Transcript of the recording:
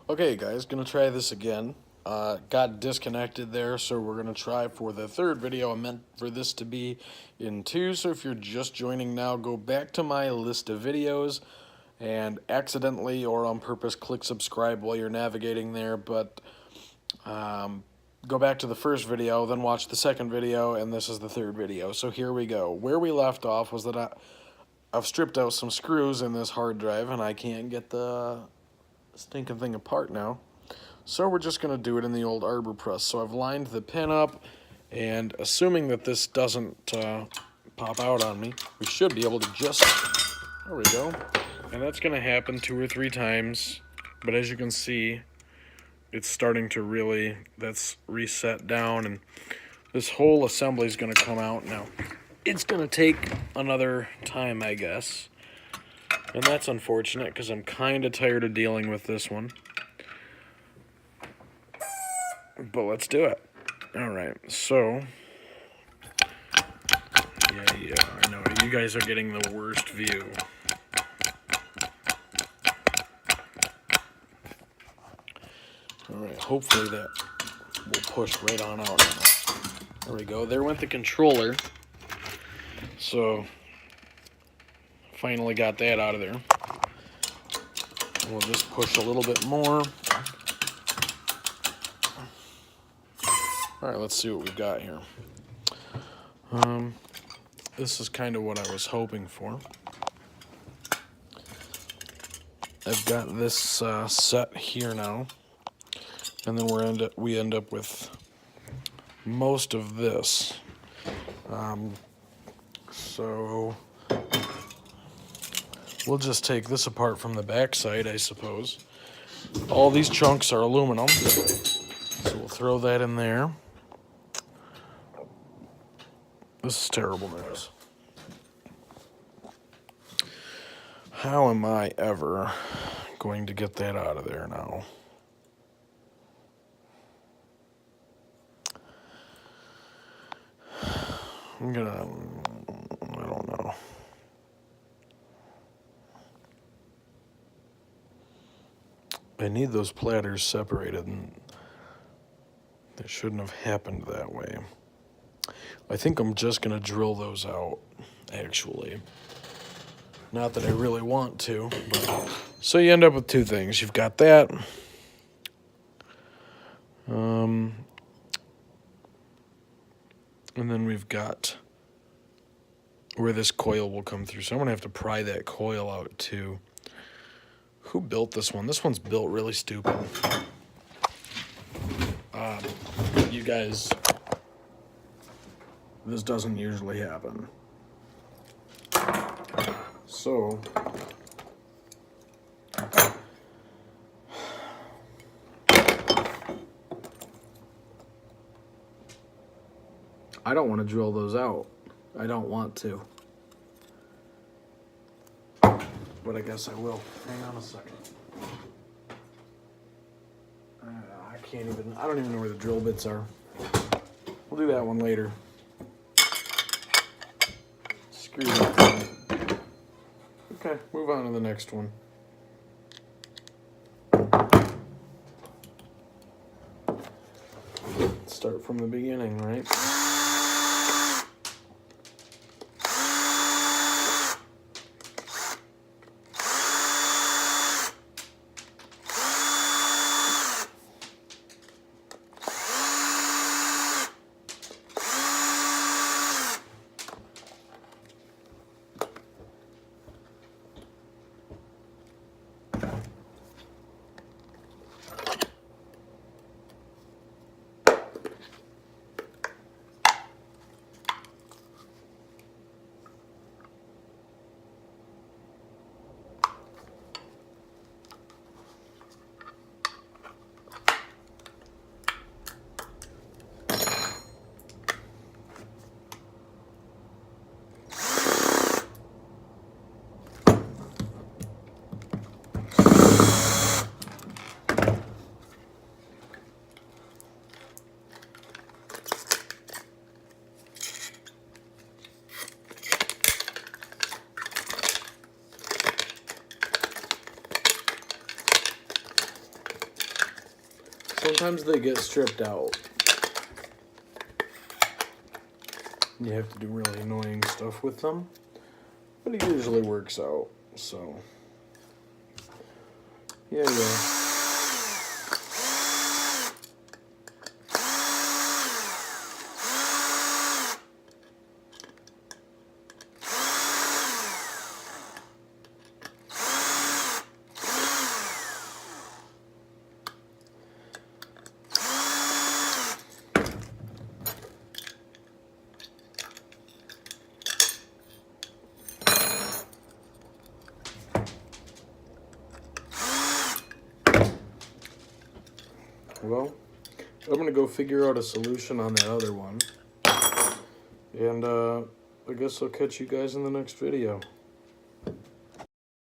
Okay, guys, gonna try this again. Got disconnected there, so we're gonna try for the third video. I meant for this to be in two, so if you're just joining now, go back to my list of videos and accidentally or on purpose click subscribe while you're navigating there, but go back to the first video, then watch the second video, and this is the third video. So here we go. Where we left off was that I've stripped out some screws in this hard drive, and I can't get the stinking thing apart now. So we're just going to do it in the old arbor press. So I've lined the pin up, and assuming that this doesn't pop out on me, we should be able to just, there we go. And that's going to happen 2 or 3 times, but as you can see, it's starting to really, that's reset down, and this whole assembly is going to come out now. It's going to take another time, I guess. And that's unfortunate because I'm kind of tired of dealing with this one. But let's do it. Alright, so. Yeah, I know. You guys are getting the worst view. Alright, hopefully that will push right on out now. There we go. There went the controller. So. Finally got that out of there. We'll just push a little bit more. Alright, let's see what we've got here. This is kind of what I was hoping for. I've got this set here now. And then we end up with most of this. So we'll just take this apart from the back side, I suppose. All these chunks are aluminum, so we'll throw that in there. This is terrible news. How am I ever going to get that out of there now? I don't know. I need those platters separated, and that shouldn't have happened that way. I think I'm just going to drill those out, actually. Not that I really want to, but. So you end up with 2 things. You've got that. And then we've got where this coil will come through. So I'm going to have to pry that coil out, too. Who built this one? This one's built really stupid. You guys, this doesn't usually happen. So, I don't want to drill those out. I don't want to. But I guess I will. Hang on a second. I don't even know where the drill bits are. We'll do that one later. Screw that one. Okay, move on to the next one. Let's start from the beginning, right? Sometimes they get stripped out. You have to do really annoying stuff with them, but it usually works out, so yeah. Well, I'm going to go figure out a solution on that other one. And I guess I'll catch you guys in the next video.